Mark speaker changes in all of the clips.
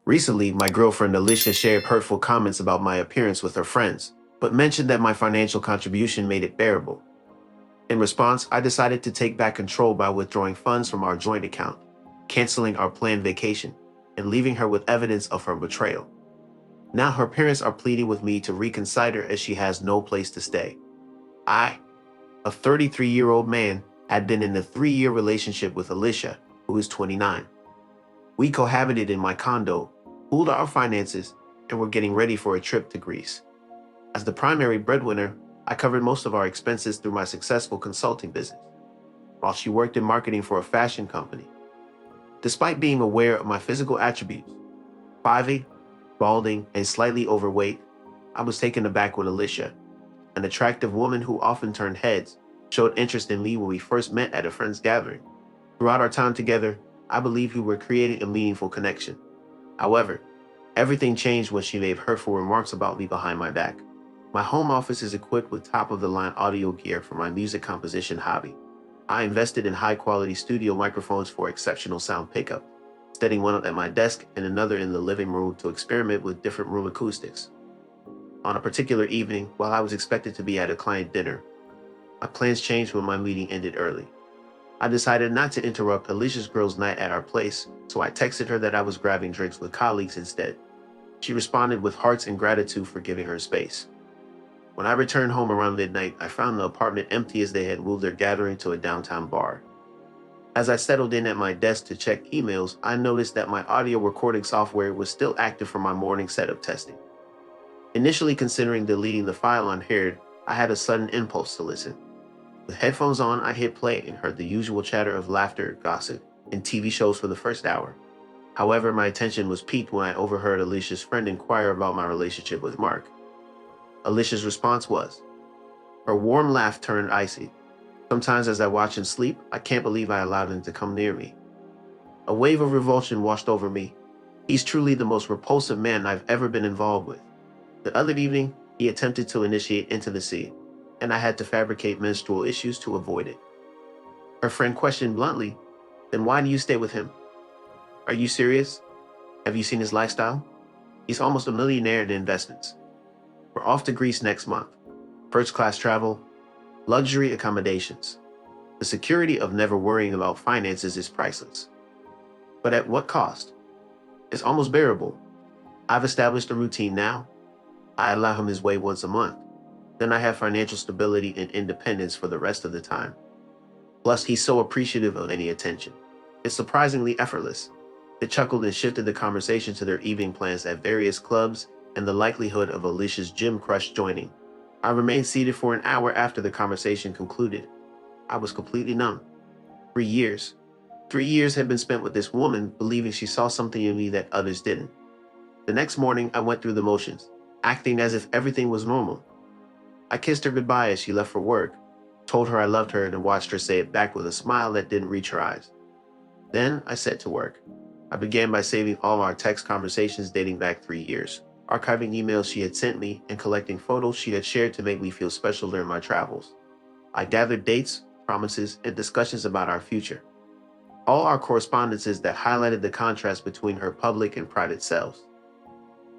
Speaker 1: Recently, my girlfriend Alicia shared hurtful comments about my appearance with her friends, but mentioned that my financial contribution made it bearable. In response, I decided to take back control by withdrawing funds from our joint account, canceling our planned vacation, and leaving her with evidence of her betrayal. Now her parents are pleading with me to reconsider as she has no place to stay. I, a 33-year-old man, had been in a 3-year relationship with Alicia, who is 29. We cohabited in my condo, pooled our finances, and were getting ready for a trip to Greece. As the primary breadwinner, I covered most of our expenses through my successful consulting business, while she worked in marketing for a fashion company. Despite being aware of my physical attributes, 5'8", balding, and slightly overweight, I was taken aback when Alicia, an attractive woman who often turned heads, showed interest in me when we first met at a friend's gathering. Throughout our time together, I believed we were creating a meaningful connection. However, everything changed when she made hurtful remarks about me behind my back. My home office is equipped with top-of-the-line audio gear for my music composition hobby. I invested in high-quality studio microphones for exceptional sound pickup, setting one up at my desk and another in the living room to experiment with different room acoustics. On a particular evening, while I was expected to be at a client dinner, my plans changed when my meeting ended early. I decided not to interrupt Alicia's girls' night at our place, so I texted her that I was grabbing drinks with colleagues instead. She responded with hearts and gratitude for giving her space. When I returned home around midnight, I found the apartment empty as they had moved their gathering to a downtown bar. As I settled in at my desk to check emails, I noticed that my audio recording software was still active for my morning setup testing. Initially considering deleting the file unheard, I had a sudden impulse to listen. With headphones on, I hit play and heard the usual chatter of laughter, gossip, and TV shows for the first hour. However, my attention was piqued when I overheard Alicia's friend inquire about my relationship with Mark. Alicia's response was, her warm laugh turned icy. Sometimes as I watch him sleep, I can't believe I allowed him to come near me. A wave of revulsion washed over me. He's truly the most repulsive man I've ever been involved with. The other evening, he attempted to initiate intimacy, and I had to fabricate menstrual issues to avoid it. Her friend questioned bluntly, then why do you stay with him? Are you serious? Have you seen his lifestyle? He's almost a millionaire in investments. We're off to Greece next month. First-class travel, luxury accommodations. The security of never worrying about finances is priceless. But at what cost? It's almost bearable. I've established a routine now. I allow him his way once a month. Then I have financial stability and independence for the rest of the time. Plus, he's so appreciative of any attention. It's surprisingly effortless. They chuckled and shifted the conversation to their evening plans at various clubs and the likelihood of Alicia's gym crush joining. I remained seated for an hour after the conversation concluded. I was completely numb. 3 years. 3 years had been spent with this woman, believing she saw something in me that others didn't. The next morning, I went through the motions, acting as if everything was normal. I kissed her goodbye as she left for work, told her I loved her, and watched her say it back with a smile that didn't reach her eyes. Then I set to work. I began by saving all our text conversations dating back 3 years, archiving emails she had sent me, and collecting photos she had shared to make me feel special during my travels. I gathered dates, promises, and discussions about our future. All our correspondences that highlighted the contrast between her public and private selves.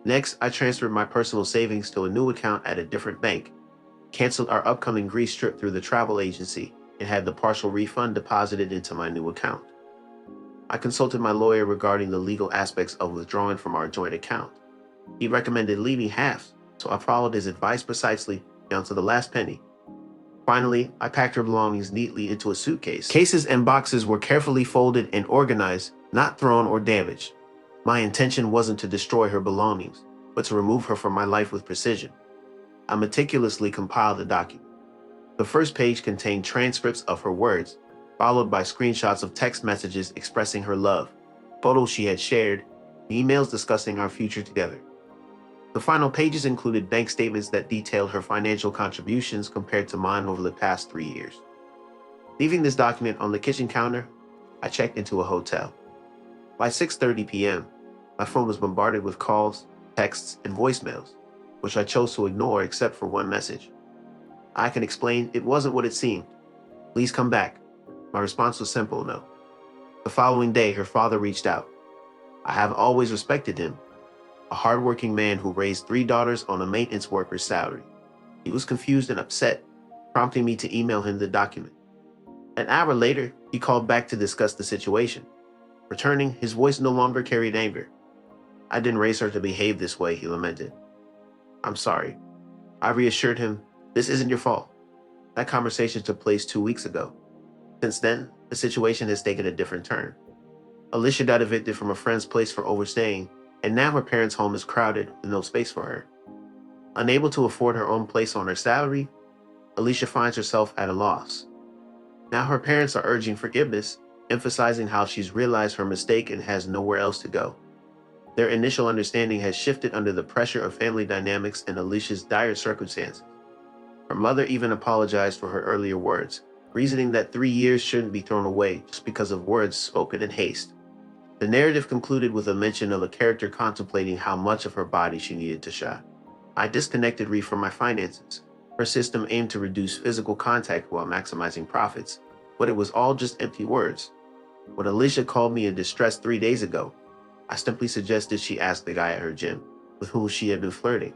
Speaker 1: Next, I transferred my personal savings to a new account at a different bank, canceled our upcoming Greece trip through the travel agency, and had the partial refund deposited into my new account. I consulted my lawyer regarding the legal aspects of withdrawing from our joint account. He recommended leaving half, so I followed his advice precisely down to the last penny. Finally, I packed her belongings neatly into a suitcase. Cases and boxes were carefully folded and organized, not thrown or damaged. My intention wasn't to destroy her belongings, but to remove her from my life with precision. I meticulously compiled the document. The first page contained transcripts of her words, followed by screenshots of text messages expressing her love, photos she had shared, and emails discussing our future together. The final pages included bank statements that detailed her financial contributions compared to mine over the past 3 years. Leaving this document on the kitchen counter, I checked into a hotel. By 6:30 p.m., my phone was bombarded with calls, texts, and voicemails, which I chose to ignore except for one message. I can explain it wasn't what it seemed. Please come back. My response was simple, no. The following day, her father reached out. I have always respected him, a hardworking man who raised 3 daughters on a maintenance worker's salary. He was confused and upset, prompting me to email him the document. An hour later, he called back to discuss the situation. Returning, his voice no longer carried anger. "I didn't raise her to behave this way," he lamented. "I'm sorry." I reassured him, "This isn't your fault." That conversation took place 2 weeks ago. Since then, the situation has taken a different turn. Alicia got evicted from a friend's place for overstaying, and now her parents' home is crowded with no space for her. Unable to afford her own place on her salary, Alicia finds herself at a loss. Now her parents are urging forgiveness, emphasizing how she's realized her mistake and has nowhere else to go. Their initial understanding has shifted under the pressure of family dynamics and Alicia's dire circumstances. Her mother even apologized for her earlier words, reasoning that 3 years shouldn't be thrown away just because of words spoken in haste. The narrative concluded with a mention of a character contemplating how much of her body she needed to shed. I disconnected Reef from my finances. Her system aimed to reduce physical contact while maximizing profits, but it was all just empty words. When Alicia called me in distress 3 days ago, I simply suggested she ask the guy at her gym, with whom she had been flirting.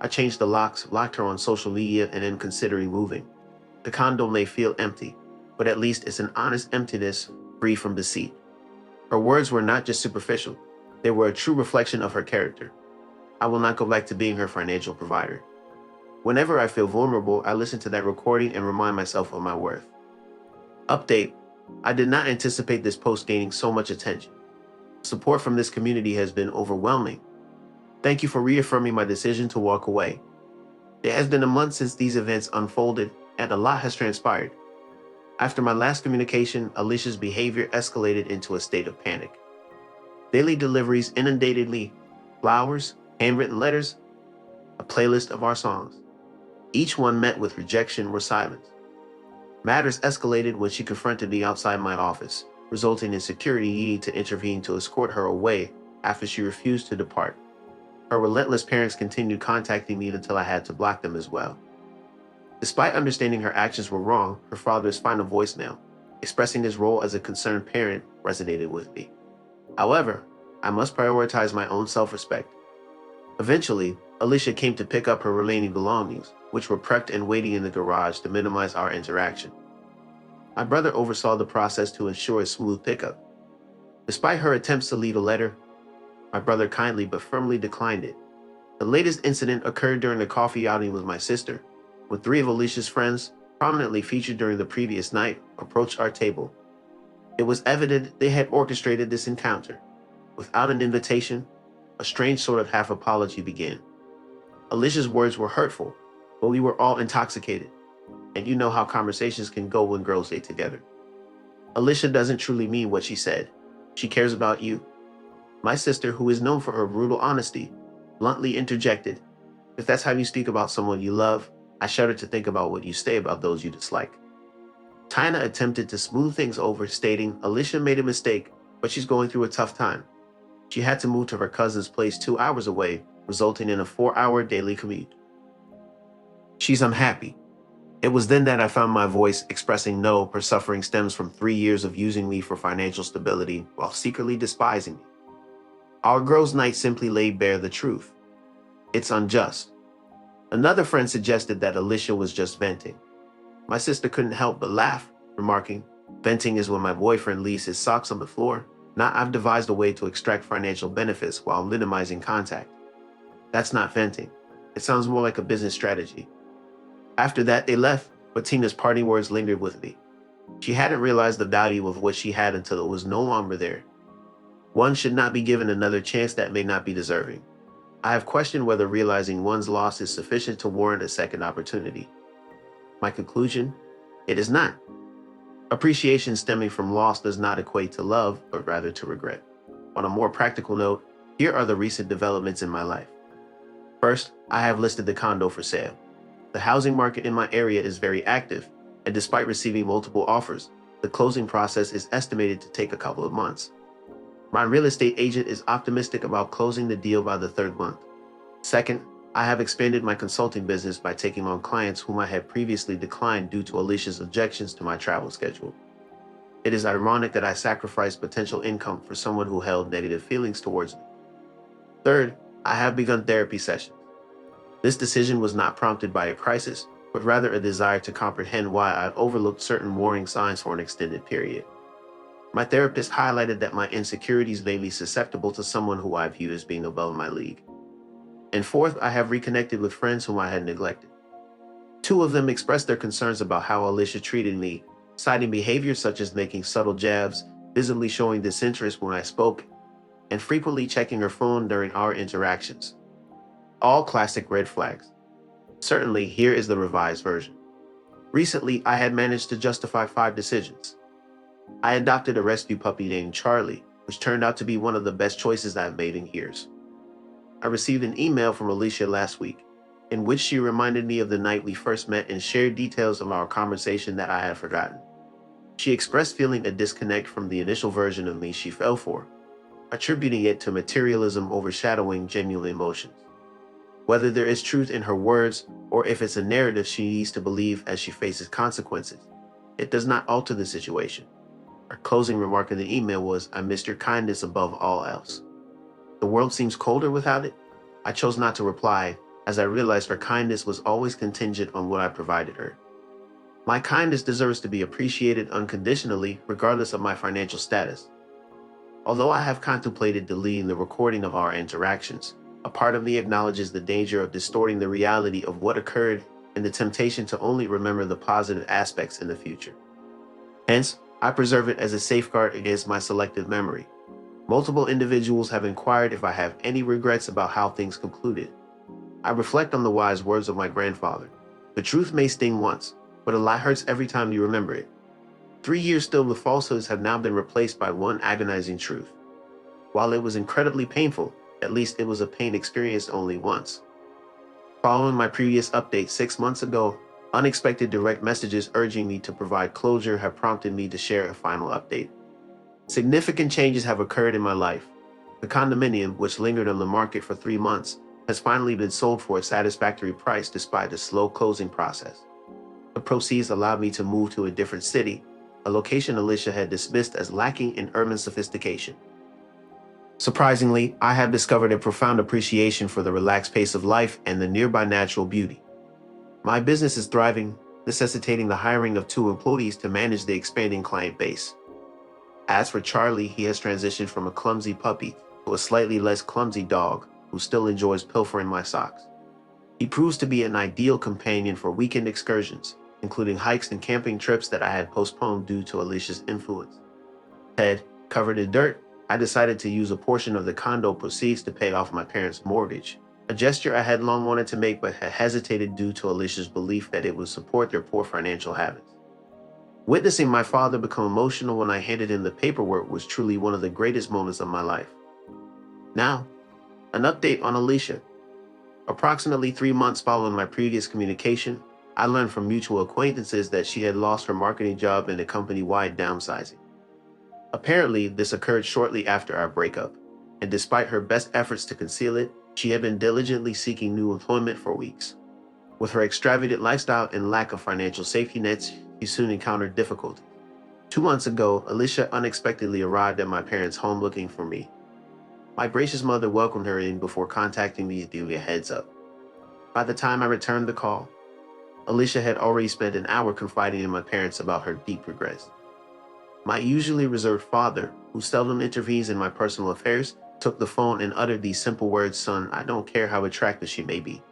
Speaker 1: I changed the locks, blocked her on social media, and then considering moving. The condo may feel empty, but at least it's an honest emptiness free from deceit. Her words were not just superficial, they were a true reflection of her character. I will not go back to being her financial provider. Whenever I feel vulnerable, I listen to that recording and remind myself of my worth. Update: I did not anticipate this post gaining so much attention. Support from this community has been overwhelming. Thank you for reaffirming my decision to walk away. It has been a month since these events unfolded, and a lot has transpired. After my last communication, Alicia's behavior escalated into a state of panic. Daily deliveries inundated me: flowers, handwritten letters, a playlist of our songs. Each one met with rejection or silence. Matters escalated when she confronted me outside my office, resulting in security needing to intervene to escort her away after she refused to depart. Her relentless parents continued contacting me until I had to block them as well. Despite understanding her actions were wrong, her father's final voicemail, expressing his role as a concerned parent, resonated with me. However, I must prioritize my own self-respect. Eventually, Alicia came to pick up her remaining belongings, which were prepped and waiting in the garage to minimize our interaction. My brother oversaw the process to ensure a smooth pickup. Despite her attempts to leave a letter, my brother kindly but firmly declined it. The latest incident occurred during a coffee outing with my sister, when 3 of Alicia's friends, prominently featured during the previous night, approached our table. It was evident they had orchestrated this encounter. Without an invitation, a strange sort of half apology began. Alicia's words were hurtful, but we were all intoxicated, and you know how conversations can go when girls stay together. Alicia doesn't truly mean what she said. She cares about you. My sister, who is known for her brutal honesty, bluntly interjected, "If that's how you speak about someone you love, I shudder to think about what you say about those you dislike." Tina attempted to smooth things over, stating Alicia made a mistake, but she's going through a tough time. She had to move to her cousin's place 2 hours away, resulting in a 4-hour daily commute. She's unhappy. It was then that I found my voice expressing no, her suffering stems from 3 years of using me for financial stability while secretly despising me. Our girls' night simply laid bare the truth. It's unjust. Another friend suggested that Alicia was just venting. My sister couldn't help but laugh, remarking, "Venting is when my boyfriend leaves his socks on the floor. Now I've devised a way to extract financial benefits while minimizing contact. That's not venting. It sounds more like a business strategy." After that, they left, but Tina's parting words lingered with me. She hadn't realized the value of what she had until it was no longer there. One should not be given another chance that may not be deserving. I have questioned whether realizing one's loss is sufficient to warrant a second opportunity. My conclusion? It is not. Appreciation stemming from loss does not equate to love, but rather to regret. On a more practical note, here are the recent developments in my life. First, I have listed the condo for sale. The housing market in my area is very active, and despite receiving multiple offers, the closing process is estimated to take a couple of months. My real estate agent is optimistic about closing the deal by the 3rd month. Second, I have expanded my consulting business by taking on clients whom I had previously declined due to Alicia's objections to my travel schedule. It is ironic that I sacrificed potential income for someone who held negative feelings towards me. Third, I have begun therapy sessions. This decision was not prompted by a crisis, but rather a desire to comprehend why I've overlooked certain warning signs for an extended period. My therapist highlighted that my insecurities made me susceptible to someone who I view as being above my league. And fourth, I have reconnected with friends whom I had neglected. Two of them expressed their concerns about how Alicia treated me, citing behaviors such as making subtle jabs, visibly showing disinterest when I spoke, and frequently checking her phone during our interactions. All classic red flags. Certainly, here is the revised version. Recently, I had managed to justify 5 decisions. I adopted a rescue puppy named Charlie, which turned out to be one of the best choices I've made in years. I received an email from Alicia last week, in which she reminded me of the night we first met and shared details of our conversation that I had forgotten. She expressed feeling a disconnect from the initial version of me she fell for, attributing it to materialism overshadowing genuine emotions. Whether there is truth in her words or if it's a narrative she needs to believe as she faces consequences, it does not alter the situation. Her closing remark in the email was, "I missed your kindness above all else." The world seems colder without it. I chose not to reply, as I realized her kindness was always contingent on what I provided her. My kindness deserves to be appreciated unconditionally, regardless of my financial status. Although I have contemplated deleting the recording of our interactions, a part of me acknowledges the danger of distorting the reality of what occurred and the temptation to only remember the positive aspects in the future. Hence, I preserve it as a safeguard against my selective memory. Multiple individuals have inquired if I have any regrets about how things concluded. I reflect on the wise words of my grandfather. The truth may sting once, but a lie hurts every time you remember it. 3 years filled with falsehoods have now been replaced by one agonizing truth. While it was incredibly painful, at least it was a pain experienced only once. Following my previous update 6 months ago, unexpected direct messages urging me to provide closure have prompted me to share a final update. Significant changes have occurred in my life. The condominium, which lingered on the market for 3 months, has finally been sold for a satisfactory price despite the slow closing process. The proceeds allowed me to move to a different city, a location Alicia had dismissed as lacking in urban sophistication. Surprisingly, I have discovered a profound appreciation for the relaxed pace of life and the nearby natural beauty. My business is thriving, necessitating the hiring of 2 employees to manage the expanding client base. As for Charlie, he has transitioned from a clumsy puppy to a slightly less clumsy dog who still enjoys pilfering my socks. He proves to be an ideal companion for weekend excursions, including hikes and camping trips that I had postponed due to Alicia's influence. Head covered in dirt, I decided to use a portion of the condo proceeds to pay off my parents' mortgage, a gesture I had long wanted to make but had hesitated due to Alicia's belief that it would support their poor financial habits. Witnessing my father become emotional when I handed him the paperwork was truly one of the greatest moments of my life. Now, an update on Alicia. Approximately 3 months following my previous communication, I learned from mutual acquaintances that she had lost her marketing job in a company-wide downsizing. Apparently, this occurred shortly after our breakup, and despite her best efforts to conceal it, she had been diligently seeking new employment for weeks. With her extravagant lifestyle and lack of financial safety nets, she soon encountered difficulties. 2 months ago, Alicia unexpectedly arrived at my parents' home looking for me. My gracious mother welcomed her in before contacting me to give me a heads up. By the time I returned the call, Alicia had already spent an hour confiding in my parents about her deep regrets. My usually reserved father, who seldom intervenes in my personal affairs, took the phone and uttered these simple words, "Son, I don't care how attractive she may be."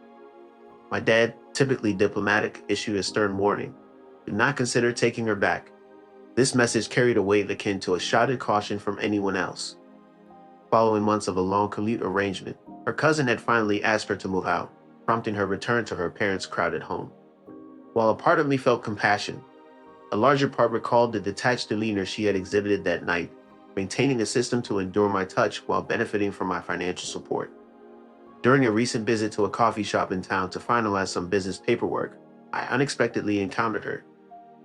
Speaker 1: My dad, typically diplomatic, issued a stern warning. Do not consider taking her back. This message carried a weight akin to a shouted caution from anyone else. Following months of a long commute arrangement, her cousin had finally asked her to move out, prompting her return to her parents' crowded home. While a part of me felt compassion, a larger part recalled the detached demeanor she had exhibited that night, maintaining a system to endure my touch while benefiting from my financial support. During a recent visit to a coffee shop in town to finalize some business paperwork, I unexpectedly encountered her.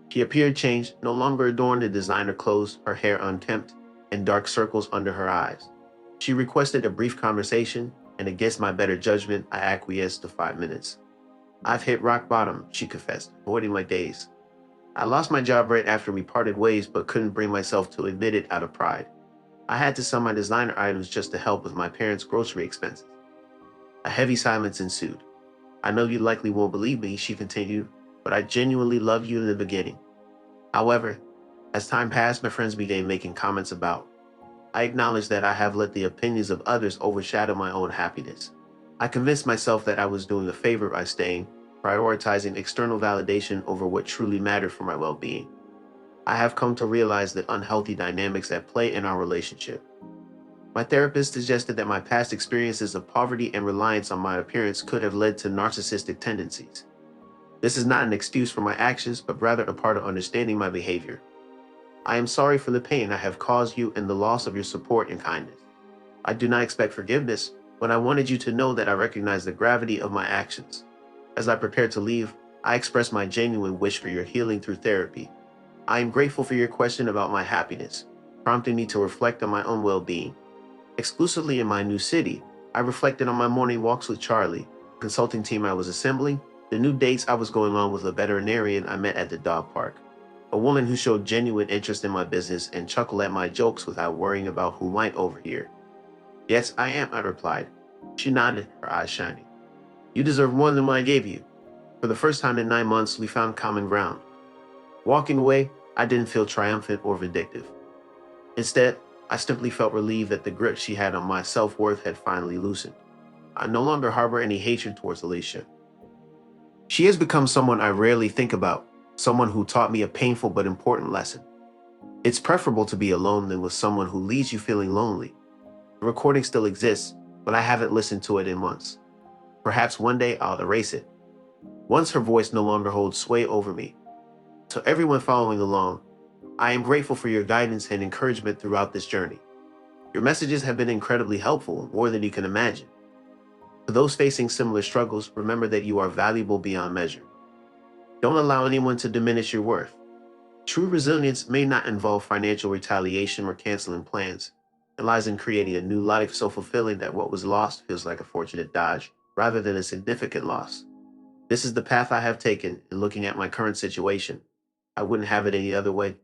Speaker 1: She appeared changed, no longer adorned in designer clothes, her hair unkempt, and dark circles under her eyes. She requested a brief conversation, and against my better judgment, I acquiesced to 5 minutes. "I've hit rock bottom," she confessed, avoiding my gaze. I lost my job right after we parted ways, but couldn't bring myself to admit it out of pride. I had to sell my designer items just to help with my parents' grocery expenses. A heavy silence ensued. I know you likely won't believe me, she continued, but I genuinely loved you in the beginning. However, as time passed, my friends began making comments about. I acknowledged that I have let the opinions of others overshadow my own happiness. I convinced myself that I was doing a favor by staying, prioritizing external validation over what truly mattered for my well-being. I have come to realize the unhealthy dynamics at play in our relationship. My therapist suggested that my past experiences of poverty and reliance on my appearance could have led to narcissistic tendencies. This is not an excuse for my actions, but rather a part of understanding my behavior. I am sorry for the pain I have caused you and the loss of your support and kindness. I do not expect forgiveness, but I wanted you to know that I recognize the gravity of my actions. As I prepared to leave, I expressed my genuine wish for your healing through therapy. I am grateful for your question about my happiness, prompting me to reflect on my own well-being. Exclusively in my new city, I reflected on my morning walks with Charlie, the consulting team I was assembling, the new dates I was going on with a veterinarian I met at the dog park, a woman who showed genuine interest in my business and chuckled at my jokes without worrying about who might overhear. Yes, I am, I replied. She nodded, her eyes shining. You deserve more than what I gave you. For the first time in 9 months, we found common ground. Walking away, I didn't feel triumphant or vindictive. Instead, I simply felt relieved that the grip she had on my self-worth had finally loosened. I no longer harbor any hatred towards Alicia. She has become someone I rarely think about, someone who taught me a painful but important lesson. It's preferable to be alone than with someone who leaves you feeling lonely. The recording still exists, but I haven't listened to it in months. Perhaps one day I'll erase it. Once her voice no longer holds sway over me. To everyone following along, I am grateful for your guidance and encouragement throughout this journey. Your messages have been incredibly helpful, more than you can imagine. To those facing similar struggles, remember that you are valuable beyond measure. Don't allow anyone to diminish your worth. True resilience may not involve financial retaliation or canceling plans. It lies in creating a new life so fulfilling that what was lost feels like a fortunate dodge, rather than a significant loss. This is the path I have taken in looking at my current situation. I wouldn't have it any other way.